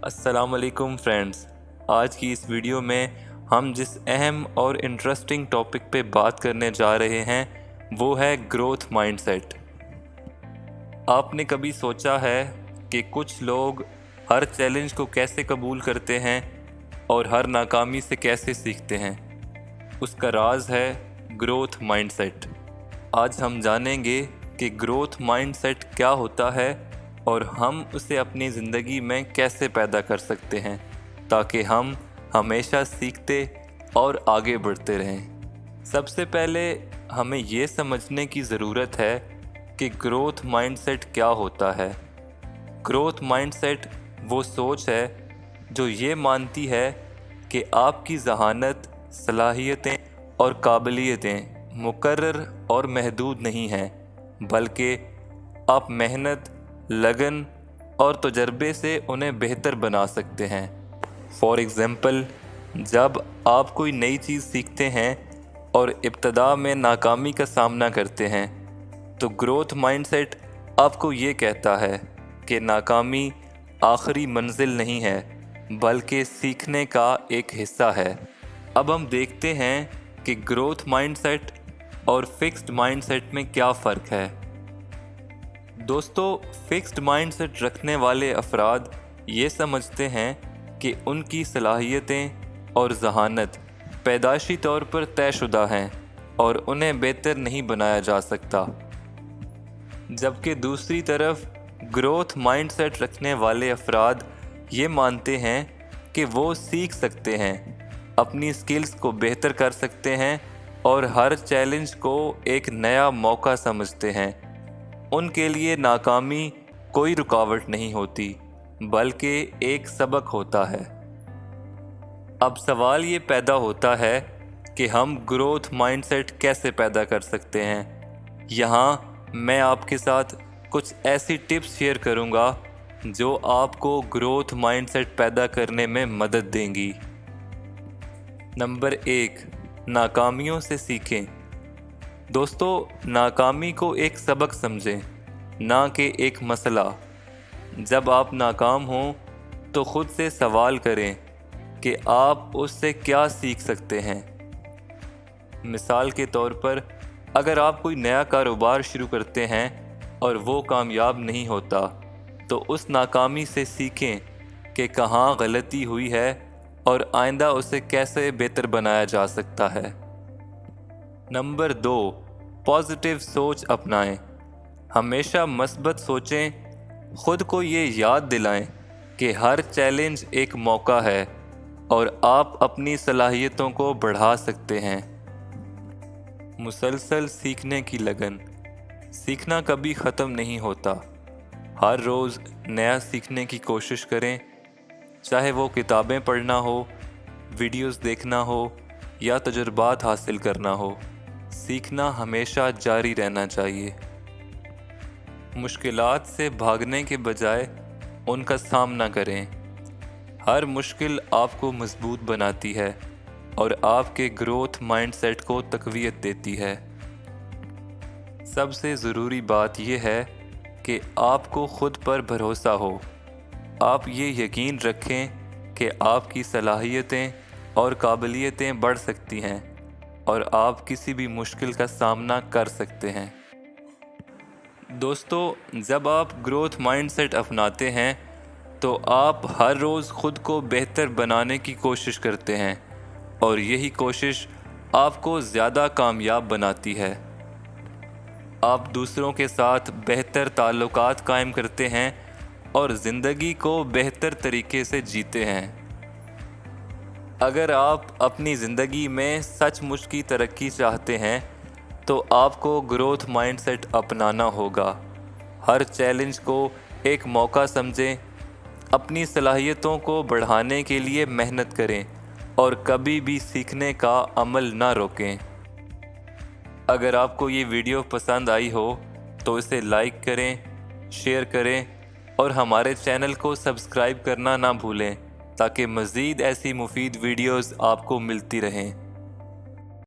السلام علیکم فرینڈز، آج کی اس ویڈیو میں ہم جس اہم اور انٹرسٹنگ ٹاپک پہ بات کرنے جا رہے ہیں وہ ہے گروتھ مائنڈ سیٹ۔ آپ نے کبھی سوچا ہے کہ کچھ لوگ ہر چیلنج کو کیسے قبول کرتے ہیں اور ہر ناکامی سے کیسے سیکھتے ہیں؟ اس کا راز ہے گروتھ مائنڈ سیٹ۔ آج ہم جانیں گے کہ گروتھ مائنڈ سیٹ کیا ہوتا ہے اور ہم اسے اپنی زندگی میں کیسے پیدا کر سکتے ہیں تاکہ ہم ہمیشہ سیکھتے اور آگے بڑھتے رہیں۔ سب سے پہلے ہمیں یہ سمجھنے کی ضرورت ہے کہ گروتھ مائنڈ سیٹ کیا ہوتا ہے۔ گروتھ مائنڈ سیٹ وہ سوچ ہے جو یہ مانتی ہے کہ آپ کی ذہانت، صلاحیتیں اور قابلیتیں مقرر اور محدود نہیں ہیں، بلکہ آپ محنت، لگن اور تجربے سے انہیں بہتر بنا سکتے ہیں۔ فار ایگزامپل، جب آپ کوئی نئی چیز سیکھتے ہیں اور ابتدا میں ناکامی کا سامنا کرتے ہیں تو گروتھ مائنڈ سیٹ آپ کو یہ کہتا ہے کہ ناکامی آخری منزل نہیں ہے بلکہ سیکھنے کا ایک حصہ ہے۔ اب ہم دیکھتے ہیں کہ گروتھ مائنڈ سیٹ اور فکسڈ مائنڈ سیٹ میں کیا فرق ہے۔ دوستو، فکسڈ مائنڈ سیٹ رکھنے والے افراد یہ سمجھتے ہیں کہ ان کی صلاحیتیں اور ذہانت پیدائشی طور پر طے شدہ ہیں اور انہیں بہتر نہیں بنایا جا سکتا، جبکہ دوسری طرف گروتھ مائنڈ سیٹ رکھنے والے افراد یہ مانتے ہیں کہ وہ سیکھ سکتے ہیں، اپنی سکلز کو بہتر کر سکتے ہیں اور ہر چیلنج کو ایک نیا موقع سمجھتے ہیں۔ ان کے لیے ناکامی کوئی رکاوٹ نہیں ہوتی بلکہ ایک سبق ہوتا ہے۔ اب سوال یہ پیدا ہوتا ہے کہ ہم گروتھ مائنڈ سیٹ کیسے پیدا کر سکتے ہیں۔ یہاں میں آپ کے ساتھ کچھ ایسی ٹپس شیئر کروں گا جو آپ کو گروتھ مائنڈ سیٹ پیدا کرنے میں مدد دیں گی۔ نمبر 1، ناکامیوں سے سیکھیں۔ دوستو، ناکامی کو ایک سبق سمجھیں، نہ کہ ایک مسئلہ۔ جب آپ ناکام ہوں تو خود سے سوال کریں کہ آپ اس سے کیا سیکھ سکتے ہیں۔ مثال کے طور پر، اگر آپ کوئی نیا کاروبار شروع کرتے ہیں اور وہ کامیاب نہیں ہوتا تو اس ناکامی سے سیکھیں کہ کہاں غلطی ہوئی ہے اور آئندہ اسے کیسے بہتر بنایا جا سکتا ہے۔ نمبر 2، پازیٹیو سوچ اپنائیں۔ ہمیشہ مثبت سوچیں، خود کو یہ یاد دلائیں کہ ہر چیلنج ایک موقع ہے اور آپ اپنی صلاحیتوں کو بڑھا سکتے ہیں۔ مسلسل سیکھنے کی لگن۔ سیکھنا کبھی ختم نہیں ہوتا۔ ہر روز نیا سیکھنے کی کوشش کریں، چاہے وہ کتابیں پڑھنا ہو، ویڈیوز دیکھنا ہو یا تجربات حاصل کرنا ہو۔ سیکھنا ہمیشہ جاری رہنا چاہیے۔ مشکلات سے بھاگنے کے بجائے ان کا سامنا کریں۔ ہر مشکل آپ کو مضبوط بناتی ہے اور آپ کے گروتھ مائنڈ سیٹ کو تقویت دیتی ہے۔ سب سے ضروری بات یہ ہے کہ آپ کو خود پر بھروسہ ہو۔ آپ یہ یقین رکھیں کہ آپ کی صلاحیتیں اور قابلیتیں بڑھ سکتی ہیں اور آپ کسی بھی مشکل کا سامنا کر سکتے ہیں۔ دوستو، جب آپ گروتھ مائنڈ سیٹ اپناتے ہیں تو آپ ہر روز خود کو بہتر بنانے کی کوشش کرتے ہیں اور یہی کوشش آپ کو زیادہ کامیاب بناتی ہے۔ آپ دوسروں کے ساتھ بہتر تعلقات قائم کرتے ہیں اور زندگی کو بہتر طریقے سے جیتے ہیں۔ اگر آپ اپنی زندگی میں سچ مچ کی ترقی چاہتے ہیں تو آپ کو گروتھ مائنڈ سیٹ اپنانا ہوگا۔ ہر چیلنج کو ایک موقع سمجھیں، اپنی صلاحیتوں کو بڑھانے کے لیے محنت کریں اور کبھی بھی سیکھنے کا عمل نہ روکیں۔ اگر آپ کو یہ ویڈیو پسند آئی ہو تو اسے لائک کریں، شیئر کریں اور ہمارے چینل کو سبسکرائب کرنا نہ بھولیں تاکہ مزید ایسی مفید ویڈیوز آپ کو ملتی رہیں۔